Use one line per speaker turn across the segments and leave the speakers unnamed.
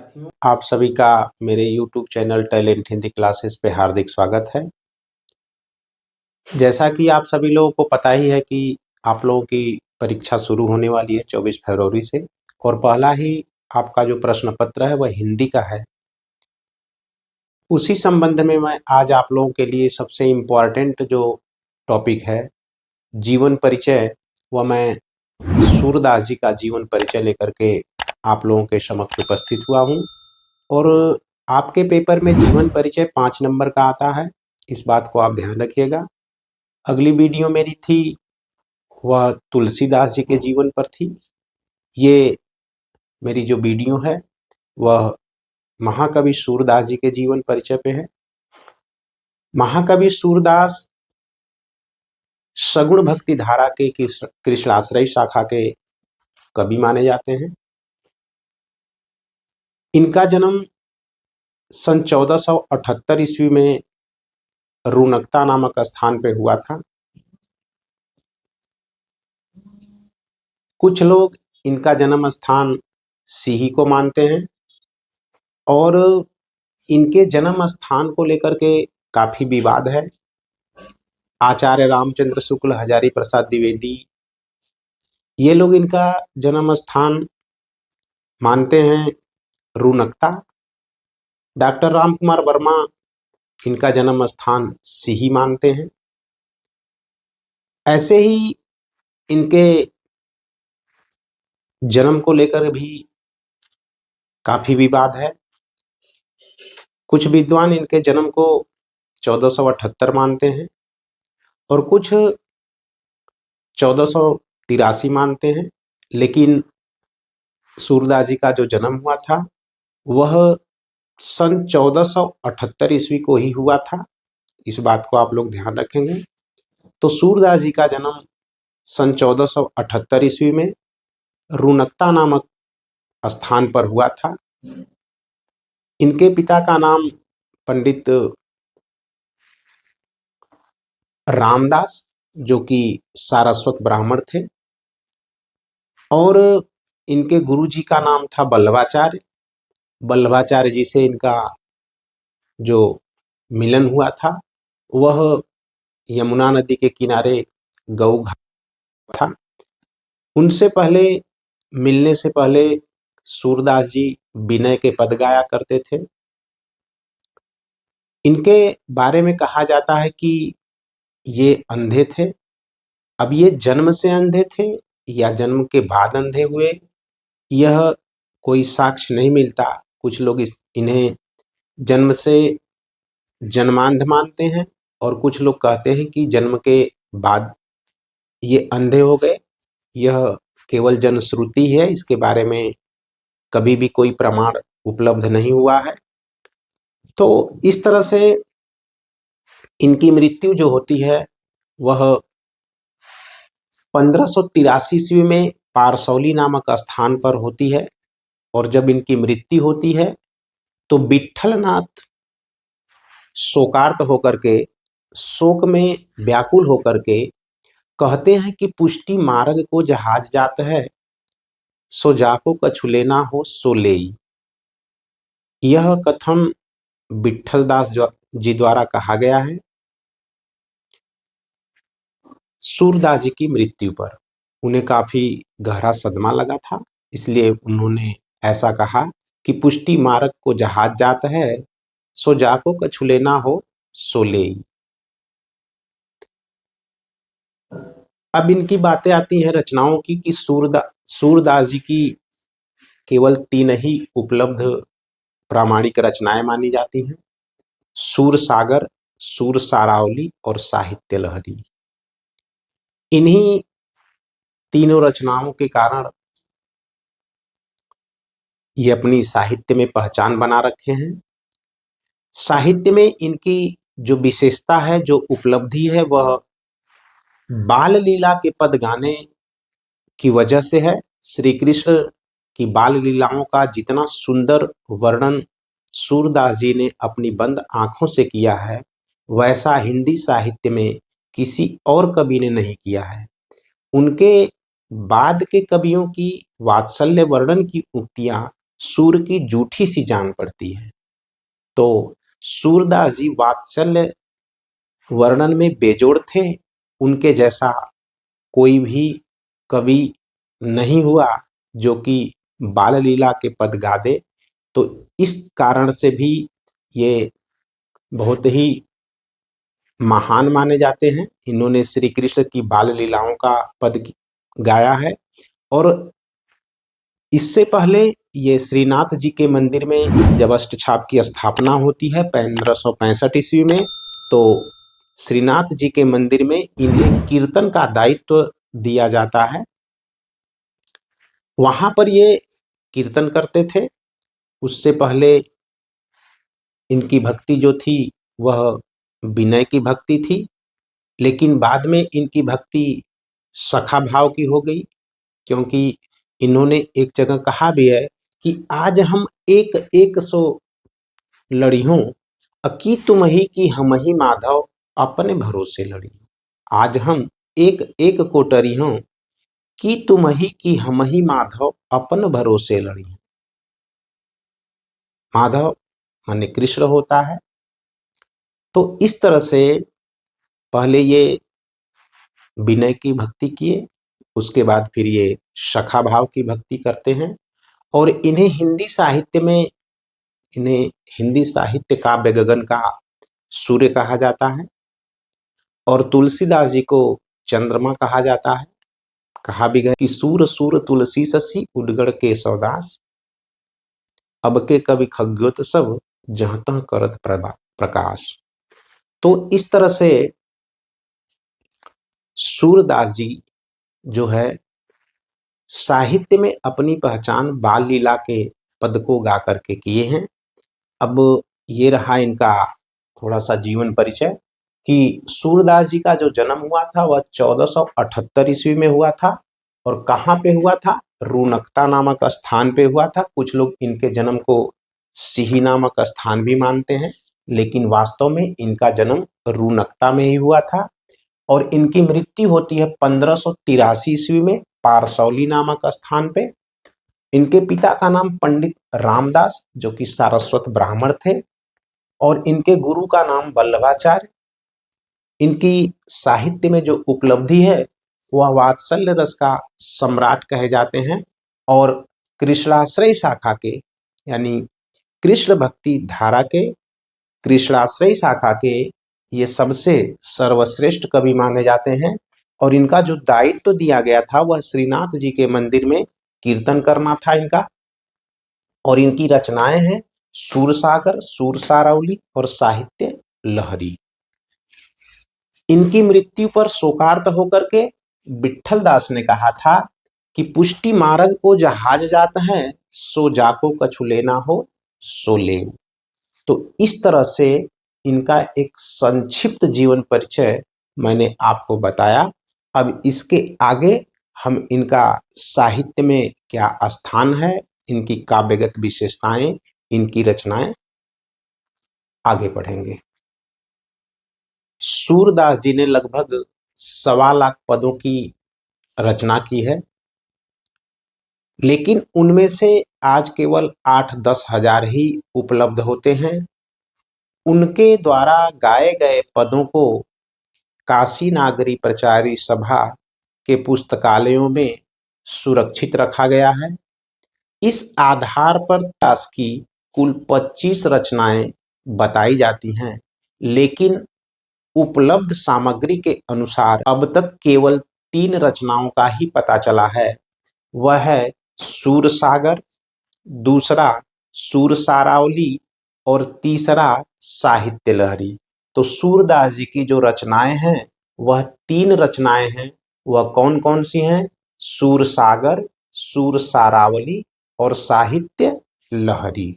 साथियों, आप सभी का मेरे YouTube channel talent Hindi classes पे हार्दिक स्वागत है। जैसा कि आप सभी लोगों को पता ही है कि आप लोगों की परीक्षा शुरू होने वाली है 24 फरवरी से और पहला ही आपका जो प्रश्न पत्र है वह हिंदी का है। उसी संबंध में मैं आज आप लोगों के लिए सबसे इम्पोर्टेंट जो टॉपिक है जीवन परिचय, वह मैं सूरदास जी का जीवन परिचय लेकर के आप लोगों के समक्ष उपस्थित हुआ हूँ। और आपके पेपर में जीवन परिचय 5 नंबर का आता है, इस बात को आप ध्यान रखिएगा। अगली वीडियो मेरी थी वह तुलसीदास जी के जीवन पर थी। ये मेरी जो वीडियो है वह महाकवि सूरदास जी के जीवन परिचय पे है। महाकवि सूरदास सगुण भक्ति धारा के कृष्णाश्रयी शाखा के कवि माने जाते हैं। इनका जन्म सन 1478 ईस्वी में रुनकता नामक स्थान पे हुआ था। कुछ लोग इनका जन्म स्थान सीही को मानते हैं और इनके जन्म स्थान को लेकर के काफी विवाद है। आचार्य रामचंद्र शुक्ल, हजारी प्रसाद द्विवेदी, ये लोग इनका जन्म स्थान मानते हैं रुनकता। डॉक्टर राम कुमार वर्मा इनका जन्म स्थान सीही मानते हैं। ऐसे ही इनके जन्म को लेकर भी काफी विवाद है। कुछ विद्वान इनके जन्म को 1478 मानते हैं और कुछ 1483 मानते हैं, लेकिन सूरदास जी का जो जन्म हुआ था वह सन 1478 ईस्वी को ही हुआ था। इस बात को आप लोग ध्यान रखेंगे। तो सूरदास जी का जन्म सन 1478 ईस्वी में रुनकता नामक स्थान पर हुआ था। इनके पिता का नाम पंडित रामदास, जो कि सारस्वत ब्राह्मण थे, और इनके गुरुजी का नाम था बल्लभाचार्य। बल्लभाचार्य जी से इनका जो मिलन हुआ था वह यमुना नदी के किनारे गऊ घाट था। उनसे पहले, मिलने से पहले सूरदास जी विनय के पद गाया करते थे। इनके बारे में कहा जाता है कि ये अंधे थे। अब ये जन्म से अंधे थे या जन्म के बाद अंधे हुए, यह कोई साक्ष्य नहीं मिलता। कुछ लोग इन्हें जन्म से जन्मांध मानते हैं और कुछ लोग कहते हैं कि जन्म के बाद ये अंधे हो गए। यह केवल जनश्रुति है, इसके बारे में कभी भी कोई प्रमाण उपलब्ध नहीं हुआ है। तो इस तरह से इनकी मृत्यु जो होती है वह 1583 ईस्वी में पारसौली नामक स्थान पर होती है। और जब इनकी मृत्यु होती है तो विट्ठलनाथ शोकार्त होकर के, शोक में व्याकुल होकर के कहते हैं कि पुष्टि मार्ग को जहाज जात है, सो जाको कछु लेना हो सो लेई। यह कथन विट्ठलदास जी द्वारा कहा गया है सूरदास जी की मृत्यु पर। उन्हें काफी गहरा सदमा लगा था, इसलिए उन्होंने ऐसा कहा कि पुष्टि मार्ग को जहाज जात है, सो जाको कछु लेना हो सो लेई। अब इनकी बातें आती हैं रचनाओं की कि सूरदास जी की केवल 3 ही उपलब्ध प्रामाणिक रचनाएं मानी जाती हैं: सूर सागर, सूर सारावली और साहित्य लहरी। इन्हीं तीनों रचनाओं के कारण ये अपनी साहित्य में पहचान बना रखे हैं। साहित्य में इनकी जो विशेषता है, जो उपलब्धि है, वह बाल लीला के पद गाने की वजह से है। श्री कृष्ण की बाल लीलाओं का जितना सुंदर वर्णन सूरदास जी ने अपनी बंद आंखों से किया है, वैसा हिंदी साहित्य में किसी और कवि ने नहीं किया है। उनके बाद के कवियों की वात्सल्य वर्णन की उक्तियां सूर की जूठी सी जान पड़ती है। तो सूरदास जी वात्सल्य वर्णन में बेजोड़ थे। उनके जैसा कोई भी कवि नहीं हुआ जो कि बाल लीला के पद गा दे। तो इस कारण से भी ये बहुत ही महान माने जाते हैं। इन्होंने श्री कृष्ण की बाल लीलाओं का पद गाया है। और इससे पहले ये श्रीनाथ जी के मंदिर में जब अष्टछाप की स्थापना होती है 1565 ईस्वी में, तो श्रीनाथ जी के मंदिर में इन्हें कीर्तन का दायित्व दिया जाता है। वहां पर ये कीर्तन करते थे। उससे पहले इनकी भक्ति जो थी वह विनय की भक्ति थी, लेकिन बाद में इनकी भक्ति सखा भाव की हो गई। क्योंकि इन्होंने एक जगह कहा भी है कि आज हम एक एक सो लड़ियों, अकी तुम ही की हम ही माधव अपने भरोसे लड़ी। आज हम एक एक को टरियों, की तुम ही की हम ही माधव अपन भरोसे लड़ी। माधव माने कृष्ण होता है। तो इस तरह से पहले ये विनय की भक्ति किए, उसके बाद फिर ये सखा भाव की भक्ति करते हैं। और इन्हें हिंदी साहित्य काव्य गगन का सूर्य कहा जाता है। और तुलसीदास जी को चंद्रमा कहा जाता है। कहा भी गया कि सूर सूर तुलसी ससी उडगड़ के सौदास, अब के कवि खग्योत सब जहाँ तहाँ करत प्रकाश। तो इस तरह से सूरदास जी जो है साहित्य में अपनी पहचान बाल लीला के पद को गा करके किए हैं। अब ये रहा इनका थोड़ा सा जीवन परिचय कि सूरदास जी का जो जन्म हुआ था वह 1478 ईस्वी में हुआ था। और कहाँ पे हुआ था? रूनकता नामक स्थान पे हुआ था। कुछ लोग इनके जन्म को सिही नामक स्थान भी मानते हैं, लेकिन वास्तव में इनका जन्म रूनकता में ही हुआ था। और इनकी मृत्यु होती है 1583 ईस्वी में पारसौली नामक स्थान पे। इनके पिता का नाम पंडित रामदास जो कि सारस्वत ब्राह्मण थे, और इनके गुरु का नाम वल्लभाचार्य। इनकी साहित्य में जो उपलब्धि है वह वात्सल्य रस का सम्राट कहे जाते हैं। और कृष्णाश्रय शाखा के, यानी कृष्ण भक्ति धारा के कृष्णाश्रय शाखा के ये सबसे सर्वश्रेष्ठ कवि माने जाते हैं। और इनका जो दायित्व दिया गया था वह श्रीनाथ जी के मंदिर में कीर्तन करना था इनका। और इनकी रचनाएं हैं सूरसागर, सूरसारावली और साहित्य लहरी। इनकी मृत्यु पर शोकार्त होकर के विट्ठल दास ने कहा था कि पुष्टि मार्ग को जहाज जात है, सो जाको कछु लेना हो सो ले। तो इस तरह से इनका एक संक्षिप्त जीवन परिचय मैंने आपको बताया। अब इसके आगे हम इनका साहित्य में क्या स्थान है, इनकी काव्यगत विशेषताएं, इनकी रचनाएं आगे पढ़ेंगे। सूरदास जी ने लगभग 1.25 लाख पदों की रचना की है, लेकिन उनमें से आज केवल 8-10 हजार ही उपलब्ध होते हैं। उनके द्वारा गाए गए पदों को काशी नागरी प्रचारी सभा के पुस्तकालयों में सुरक्षित रखा गया है। इस आधार पर दास की कुल 25 रचनाएं बताई जाती हैं, लेकिन उपलब्ध सामग्री के अनुसार अब तक केवल 3 रचनाओं का ही पता चला है। वह है सूरसागर, दूसरा सूरसारावली और तीसरा साहित्य लहरी। तो सूरदास जी की जो रचनाएं हैं वह 3 रचनाएं हैं। वह कौन कौन सी हैं? सूरसागर, सूरसारावली और साहित्य लहरी।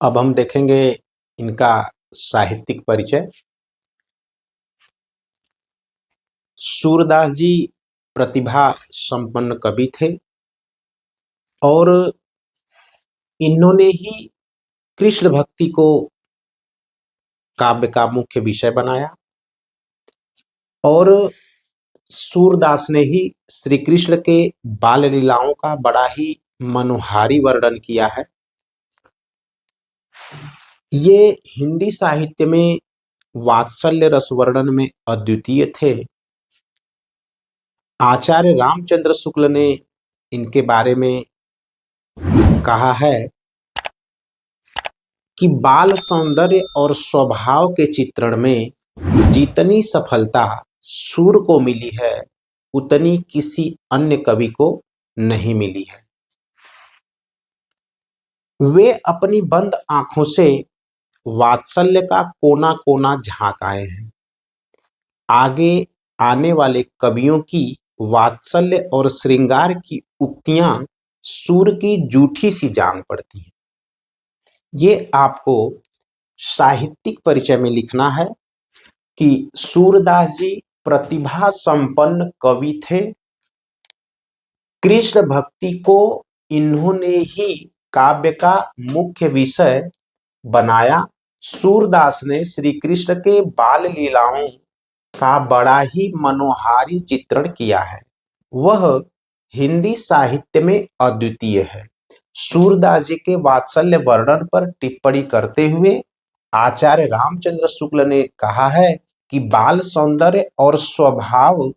अब हम देखेंगे इनका साहित्यिक परिचय। सूरदास जी प्रतिभा संपन्न कवि थे और इन्होंने ही कृष्ण भक्ति को काव्य का मुख्य विषय बनाया। और सूरदास ने ही श्री कृष्ण के बाल लीलाओं का बड़ा ही मनोहारी वर्णन किया है। ये हिंदी साहित्य में वात्सल्य रस वर्णन में अद्वितीय थे। आचार्य रामचंद्र शुक्ल ने इनके बारे में कहा है कि बाल सौंदर्य और स्वभाव के चित्रण में जितनी सफलता सूर को मिली है उतनी किसी अन्य कवि को नहीं मिली है। वे अपनी बंद आंखों से वात्सल्य का कोना कोना झांक आए हैं। आगे आने वाले कवियों की वात्सल्य और श्रृंगार की उक्तियां सूर की जूठी सी जान पड़ती हैं। ये आपको साहित्यिक परिचय में लिखना है कि सूरदास जी प्रतिभा संपन्न कवि थे। कृष्ण भक्ति को इन्होंने ही काव्य का मुख्य विषय बनाया। सूरदास ने श्री कृष्ण के बाल लीलाओं का बड़ा ही मनोहारी चित्रण किया है। वह हिंदी साहित्य में अद्वितीय है। सूरदास जी के वात्सल्य वर्णन पर टिप्पणी करते हुए आचार्य रामचंद्र शुक्ल ने कहा है कि बाल सौंदर्य और स्वभाव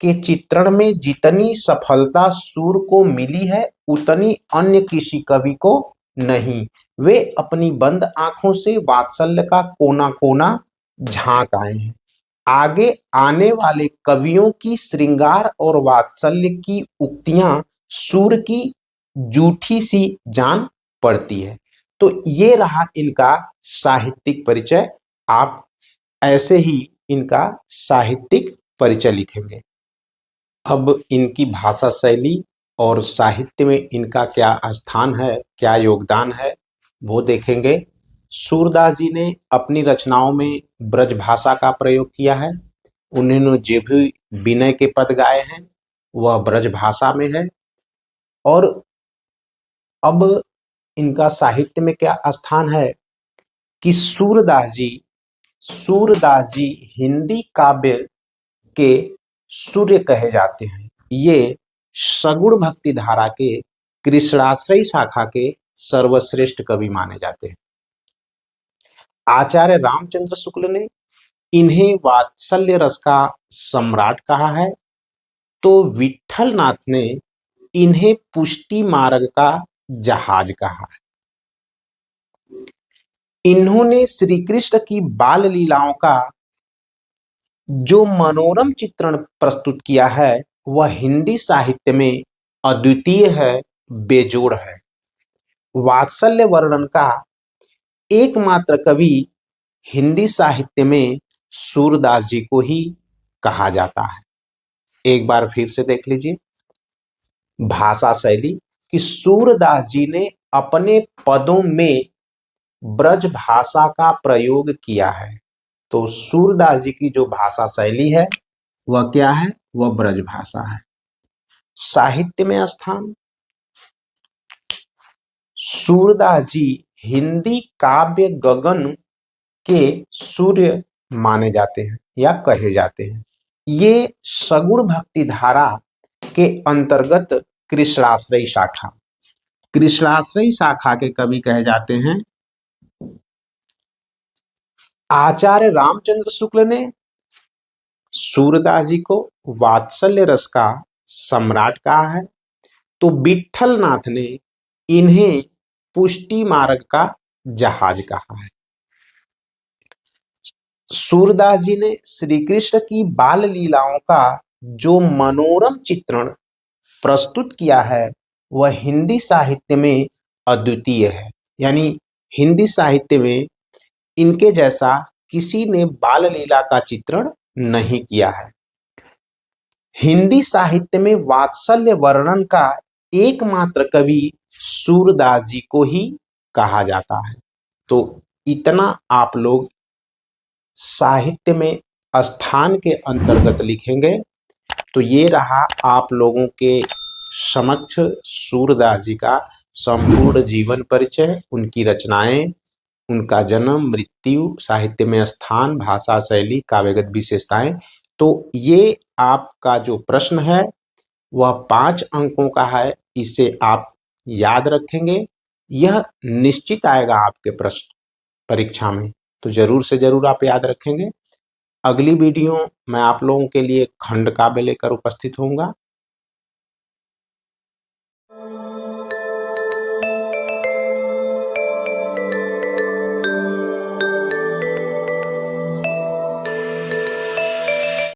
के चित्रण में जितनी सफलता सूर को मिली है उतनी अन्य किसी कवि को नहीं। वे अपनी बंद आंखों से वात्सल्य का कोना कोना झांक आए हैं। आगे आने वाले कवियों की श्रृंगार और वात्सल्य की उक्तियां सूर की जूठी सी जान पड़ती है। तो ये रहा इनका साहित्यिक परिचय। आप ऐसे ही इनका साहित्यिक परिचय लिखेंगे। अब इनकी भाषा शैली और साहित्य में इनका क्या स्थान है, क्या योगदान है, वो देखेंगे। सूरदास जी ने अपनी रचनाओं में ब्रज भाषा का प्रयोग किया है। उन्होंने जो भी विनय के पद गाए हैं वह ब्रज भाषा में है। और अब इनका साहित्य में क्या स्थान है कि सूरदास जी हिंदी काव्य के सूर्य कहे जाते हैं। ये सगुण भक्ति धारा के कृष्णाश्रयी शाखा के सर्वश्रेष्ठ कवि माने जाते हैं। आचार्य रामचंद्र शुक्ल ने इन्हें वात्सल्य रस का सम्राट कहा है, तो विट्ठल नाथ ने इन्हें पुष्टि मार्ग का जहाज कहा है। इन्होंने श्री कृष्ण की बाल लीलाओं का जो मनोरम चित्रण प्रस्तुत किया है वह हिंदी साहित्य में अद्वितीय है, बेजोड़ है। वात्सल्य वर्णन का एकमात्र कवि हिंदी साहित्य में सूरदास जी को ही कहा जाता है। एक बार फिर से देख लीजिए भाषा शैली कि सूरदास जी ने अपने पदों में ब्रज भाषा का प्रयोग किया है। तो सूरदास जी की जो भाषा शैली है वह क्या है, वह ब्रज भाषा है। साहित्य में स्थान, सूरदास जी हिंदी काव्य गगन के सूर्य माने जाते हैं या कहे जाते हैं। ये सगुण भक्ति धारा के अंतर्गत कृष्णाश्रयी शाखा के कवि कहे जाते हैं। आचार्य रामचंद्र शुक्ल ने सूरदास जी को वात्सल्य रस का सम्राट कहा है, तो विट्ठल नाथ ने इन्हें पुष्टि मार्ग का जहाज कहा है। सूरदास जी ने श्री कृष्ण की बाल लीलाओं का जो मनोरम चित्रण प्रस्तुत किया है वह हिंदी साहित्य में अद्वितीय है। यानी हिंदी साहित्य में इनके जैसा किसी ने बाल लीला का चित्रण नहीं किया है। हिंदी साहित्य में वात्सल्य वर्णन का एकमात्र कवि सूरदास जी को ही कहा जाता है। तो इतना आप लोग साहित्य में स्थान के अंतर्गत लिखेंगे। तो ये रहा आप लोगों के समक्ष सूरदास जी का संपूर्ण जीवन परिचय, उनकी रचनाएं, उनका जन्म, मृत्यु, साहित्य में स्थान, भाषा शैली, काव्यगत विशेषताएं। तो ये आपका जो प्रश्न है वह 5 अंकों का है। इसे आप याद रखेंगे यह निश्चित आएगा आपके प्रश्न परीक्षा में, तो ज़रूर से ज़रूर आप याद रखेंगे। अगली वीडियो मैं आप लोगों के लिए खंड काव्य लेकर उपस्थित होऊंगा।